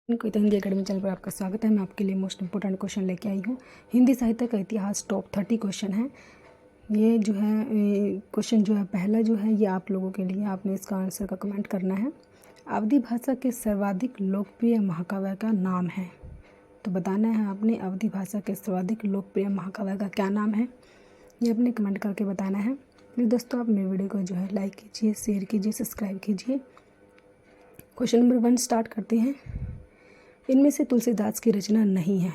कोई तो Hindi academy channel पर आपका स्वागत है। मैं आपके लिए मोस्ट इंपॉर्टेंट क्वेश्चन लेके आई हूँ। हिंदी साहित्य का इतिहास टॉप 30 क्वेश्चन है। ये जो है क्वेश्चन जो है पहला जो है ये आप लोगों के लिए, आपने इसका आंसर का कमेंट करना है। अवधी भाषा के सर्वाधिक लोकप्रिय महाकाव्य का नाम है, तो बताना है आपने अवधी भाषा के सर्वाधिक लोकप्रिय महाकाव्य का क्या नाम है, ये अपने कमेंट करके बताना है। प्लीज़ दोस्तों आप मेरे वीडियो को जो है लाइक कीजिए, शेयर कीजिए, सब्सक्राइब कीजिए। क्वेश्चन नंबर 1 स्टार्ट करते हैं। इनमें से तुलसीदास की रचना नहीं है,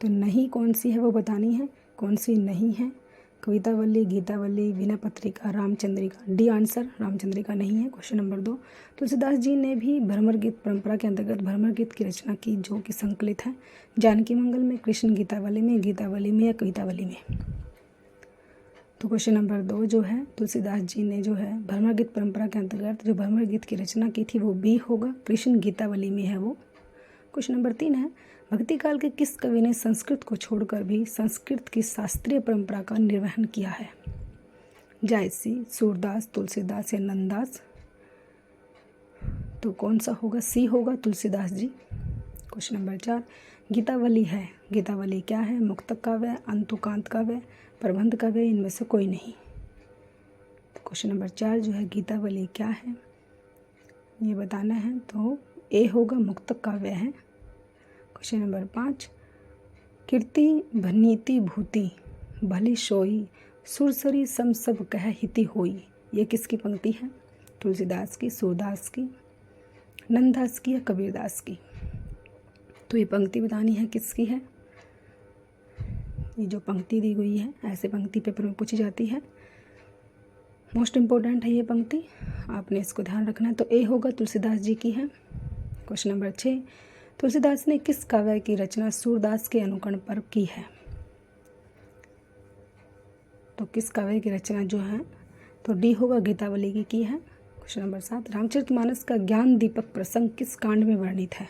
तो नहीं कौन सी है वो बतानी है। कौन सी नहीं है? कवितावली, गीतावली, विनय पत्रिका, रामचंद्रिका। डी आंसर, रामचंद्रिका नहीं है। क्वेश्चन नंबर 2, तुलसीदास जी ने भी भ्रमर गीत परंपरा के अंतर्गत भ्रमर गीत की रचना की, जो कि संकलित है जानकी मंगल में, कृष्ण गीतावली में, गीतावली में या कवितावली में। तो क्वेश्चन नंबर 2 जो है, तुलसीदास जी ने जो है भ्रमर गीत परंपरा के अंतर्गत जो भ्रमर गीत की रचना की थी वो बी होगा, कृष्ण गीतावली में है वो। क्वेश्चन नंबर 3 है, भक्ति काल के किस कवि ने संस्कृत को छोड़कर भी संस्कृत की शास्त्रीय परंपरा का निर्वहन किया है? जायसी, सूरदास, तुलसीदास या नंददास। तो कौन सा होगा? सी होगा, तुलसीदास जी। क्वेश्चन नंबर 4, गीतावली है, गीतावली क्या है? मुक्तक काव्य, अंतुकांत काव्य, प्रबंध काव्य, इनमें से कोई नहीं। तो क्वेश्चन नंबर 4 जो है गीतावली क्या है ये बताना है, तो ए होगा, मुक्तक काव्य है। क्वेश्चन नंबर 5, कीर्ति भनीति भूति भली सोई, सुरसरी सम सब कह हिति होई, ये किसकी पंक्ति है? तुलसीदास की, सूरदास की, नंददास की या कबीरदास की। तो ये पंक्ति बतानी है किसकी है। ये जो पंक्ति दी गई है, ऐसे पंक्ति पेपर में पूछी जाती है, मोस्ट इम्पोर्टेंट है ये पंक्ति, आपने इसको ध्यान रखना है। तो ए होगा, तुलसीदास जी की है। क्वेश्चन नंबर 6, तुलसीदास ने किस काव्य की रचना सूरदास के अनुकरण पर की है? तो किस काव्य की रचना जो है, तो डी होगा, गीतावली की है। क्वेश्चन नंबर 7, रामचरितमानस का ज्ञान दीपक प्रसंग किस कांड में वर्णित है?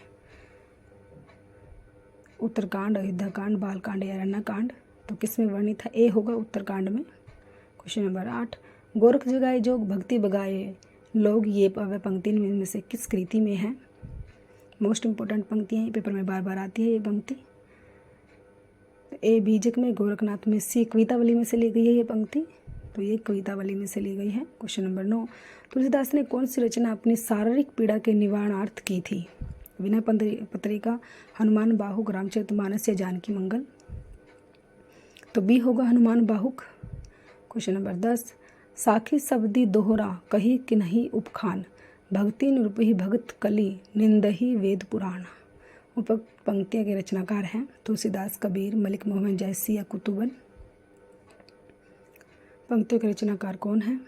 उत्तरकांड, अयोध्याकांड, बालकांड या अरण्यकांड। तो किस में वर्णित है? ए होगा, उत्तरकांड में। क्वेश्चन नंबर 8, गोरख जगाए जोग भक्ति बगाए लोग, ये पंक्ति में से किस कृति में है? मोस्ट इंपॉर्टेंट पंक्ति है, पेपर में बार बार आती है ये पंक्ति। ए बीजक में, गोरखनाथ में, सी कवितावली में से ली गई है ये पंक्ति, तो ये कवितावली में से ली गई है। क्वेश्चन नंबर 9, तुलसीदास ने कौन सी रचना अपनी शारीरिक पीड़ा के निवारणार्थ की थी? विनय पत्रिका, हनुमान बाहुक, रामचरितमानस या जानकी मंगल। तो बी होगा, हनुमान बाहुक। क्वेश्चन नंबर 10, साखी शब्दी दोहरा कही कि नहीं उपखान, भक्ति निरूपही भगत कली निंदही वेद पुराण। उपरोक्त पंक्तियों के रचनाकार हैं तुलसीदास, कबीर, मलिक मोहम्मद जैसी या कुतुबन। पंक्तियों के रचनाकार कौन है?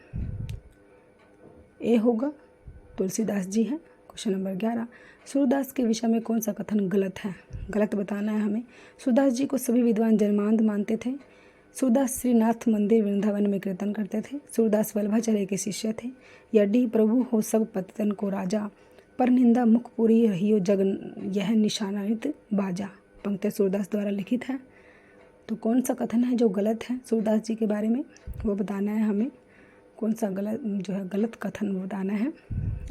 ए होगा, तुलसीदास जी हैं। क्वेश्चन नंबर 11, सूरदास के विषय में कौन सा कथन गलत है? गलत बताना है हमें। सूरदास जी को सभी विद्वान जन्मांध मानते थे। सूरदास श्रीनाथ मंदिर वृंदावन में कीर्तन करते थे। सूरदास वल्लभाचार्य के शिष्य थे। या डी, प्रभु हो सब पतितन को राजा, पर निंदा मुखपुरी रहियो जग यह निशानित बाजा। पंक्ति सूरदास द्वारा लिखित है। तो कौन सा कथन है जो गलत है सूरदास जी के बारे में, वो बताना है हमें। कौन सा गलत जो है गलत कथन बताना है।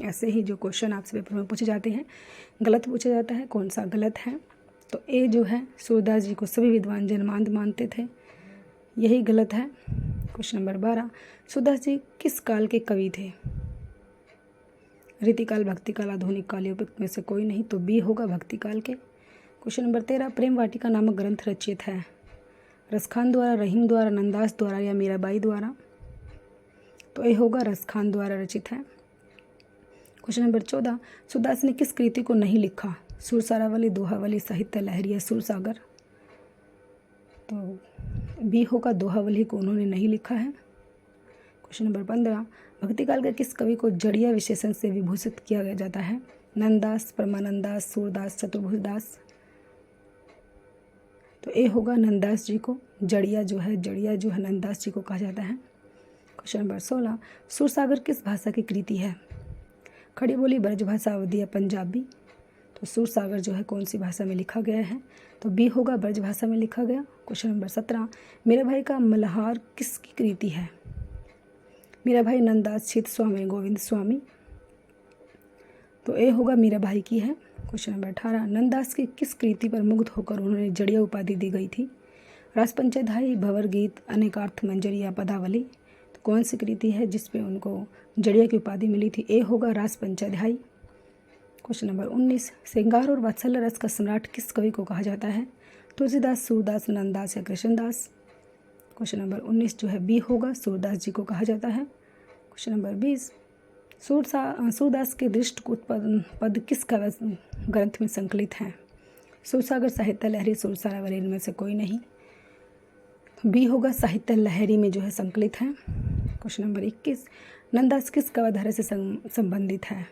ऐसे ही जो क्वेश्चन आपसे पेपर में पूछे जाते हैं, गलत पूछा जाता है, कौन सा गलत है। तो ए जो है, सूरदास जी को सभी विद्वान जन्मांध मानते थे, यही गलत है। क्वेश्चन नंबर 12, सूरदास जी किस काल के कवि थे? रीतिकाल, भक्तिकाल, आधुनिक काल, उपयुक्त में से कोई नहीं, तो बी होगा, भक्तिकाल के। क्वेश्चन नंबर 13, प्रेम वाटिका नामक ग्रंथ रचित है रसखान द्वारा, रहीम द्वारा, नंददास द्वारा या मीराबाई द्वारा। तो ये होगा, रसखान द्वारा रचित है। क्वेश्चन नंबर 14, सूरदास ने किस कृति को नहीं लिखा? सुरसारावली, दोहावली, साहित्य लहरी या सुरसागर। तो बी होगा, दोहावली को उन्होंने नहीं लिखा है। क्वेश्चन नंबर 15, भक्तिकाल के किस कवि को जड़िया विशेषण से विभूषित किया गया जाता है? नंददास, परमानंददास, सूरदास, चतुर्भुजदास। तो ए होगा, नंददास जी को जड़िया जो है नंददास जी को कहा जाता है। क्वेश्चन नंबर 16, सुरसागर किस भाषा की कृति है? खड़ी बोली, ब्रजभाषा, अवधी या पंजाबी। तो सुरसागर जो है कौन सी भाषा में लिखा गया है? तो बी होगा, ब्रजभाषा में लिखा गया। क्वेश्चन नंबर 17, मेरा भाई का मल्हार किसकी कृति है? मेरा भाई नंददास, छित स्वामी, गोविंद स्वामी। तो ए होगा मीराबाई की है। क्वेश्चन नंबर 18, नंददास की किस कृति पर मुग्ध होकर उन्हें जड़िया उपाधि दी गई थी? रासपंचेधाई, भंवर गीत, अनेकार्थ मंजरी या पदावली? तो कौन सी कृति है जिस पे उनको जड़िया की उपाधि मिली थी? ए होगा रासपंचेधाई। क्वेश्चन नंबर 19, श्रृंगार और वात्सल्य रस का सम्राट किस कवि को कहा जाता है? तुलसीदास, सूरदास, नंददास या कृष्णदास? क्वेश्चन नंबर 19 जो है बी होगा, सूरदास जी को कहा जाता है। क्वेश्चन नंबर 20, सूरदास के दृष्टकूट पद किस ग्रंथ में संकलित हैं? सूरसागर, साहित्य लहरी, सुरसारावली, इनमें से कोई नहीं। बी होगा, साहित्य लहरी में जो है संकलित है। क्वेश्चन नंबर 21, नंददास किस काव्यधारा से संबंधित है?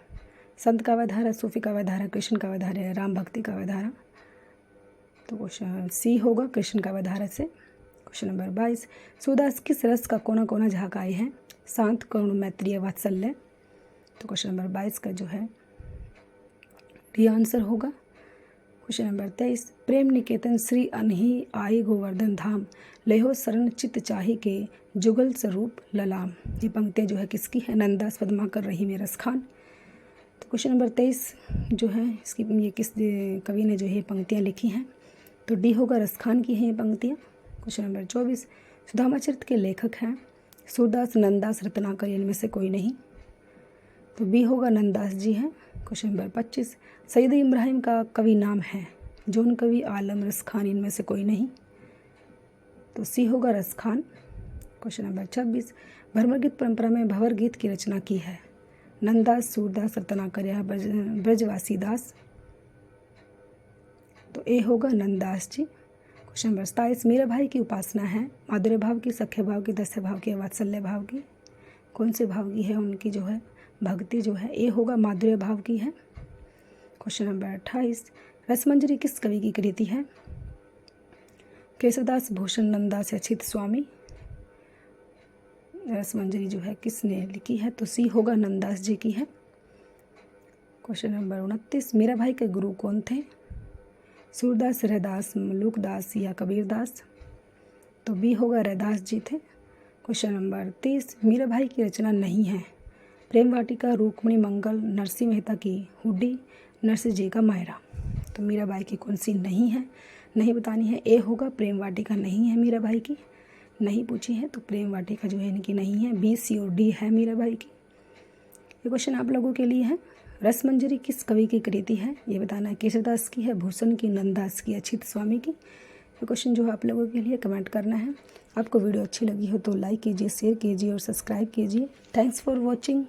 संत काव्यधारा, सूफी काव्यधारा, कृष्ण काव्यधारा या राम भक्ति काव्यधारा? तो क्वेश्चन सी होगा, कृष्ण काव्यधारा से। क्वेश्चन नंबर 22, सूरदास किस रस का कोना कोना झाँकाए हैं? शांत, करुण, मैत्रीय, वात्सल्य? तो क्वेश्चन नंबर 22 का जो है डी आंसर होगा। क्वेश्चन नंबर 23, प्रेम निकेतन श्री अनही आई गोवर्धन धाम, लेहो शरण चित चाही के जुगल स्वरूप ललाम? ये पंक्तियाँ जो है किसकी है? नंददास, पद्माकर, रहीम, रस खान? तो क्वेश्चन नंबर 23 जो है इसकी ये किस कवि ने जो है पंक्तियाँ लिखी हैं? तो डी होगा, रस खान की हैं ये पंक्तियाँ। क्वेश्चन नंबर 24, सुदामाचरित के लेखक हैं सूरदास, नंददास, रत्नाकर, इनमें से कोई नहीं? तो बी होगा, नंददास जी हैं। क्वेश्चन नंबर 25, सैयद इब्राहिम का कवि नाम है? जोन कवि, आलम, रस खान, इनमें से कोई नहीं? तो सी होगा, रस खान। क्वेश्चन नंबर 26, भंवर गीत परंपरा में भंवर गीत की रचना की है? नंददास, सूरदास, रत्नाकर या ब्रजवासी दास? तो ए होगा, नंददास जी। क्वेश्चन नंबर 27, मीराबाई की उपासना है माधुर्य भाव की, सख्य भाव की, दास्य भाव की या वात्सल्य भाव की? कौन से भाव की है उनकी जो है भक्ति जो है? ए होगा, माधुर्य भाव की है। क्वेश्चन नंबर 28, रसमंजरी किस कवि की कृति है? केशवदास, भूषण, नंददास या चित स्वामी? रसमंजरी जो है किसने लिखी है? तो सी होगा, नंददास जी की है। क्वेश्चन नंबर 29, मीराबाई के गुरु कौन थे? सूरदास, रैदास, मलूकदास या कबीरदास? तो बी होगा, रैदास जी थे। क्वेश्चन नंबर 30, मीराबाई की रचना नहीं है? प्रेम वाटिका, रुक्मिणी मंगल, नरसिंह मेहता की हुड्डी, नरसिंह जी का मायरा? तो मीराबाई की कौन सी नहीं है? नहीं बतानी है। ए होगा, प्रेम वाटिका नहीं है मीराबाई की, नहीं पूछी है तो प्रेम वाटिका जो है इनकी नहीं है। बी, सी और डी है मीराबाई की। ये क्वेश्चन आप लोगों के लिए है। रसमंजरी किस कवि की कृति है? ये बताना है, केशवदास की है, भूषण की, नंददास की, अछित स्वामी की? ये क्वेश्चन जो है आप लोगों के लिए कमेंट करना है। आपको वीडियो अच्छी लगी हो तो लाइक कीजिए, शेयर कीजिए और सब्सक्राइब कीजिए। Thanks for watching.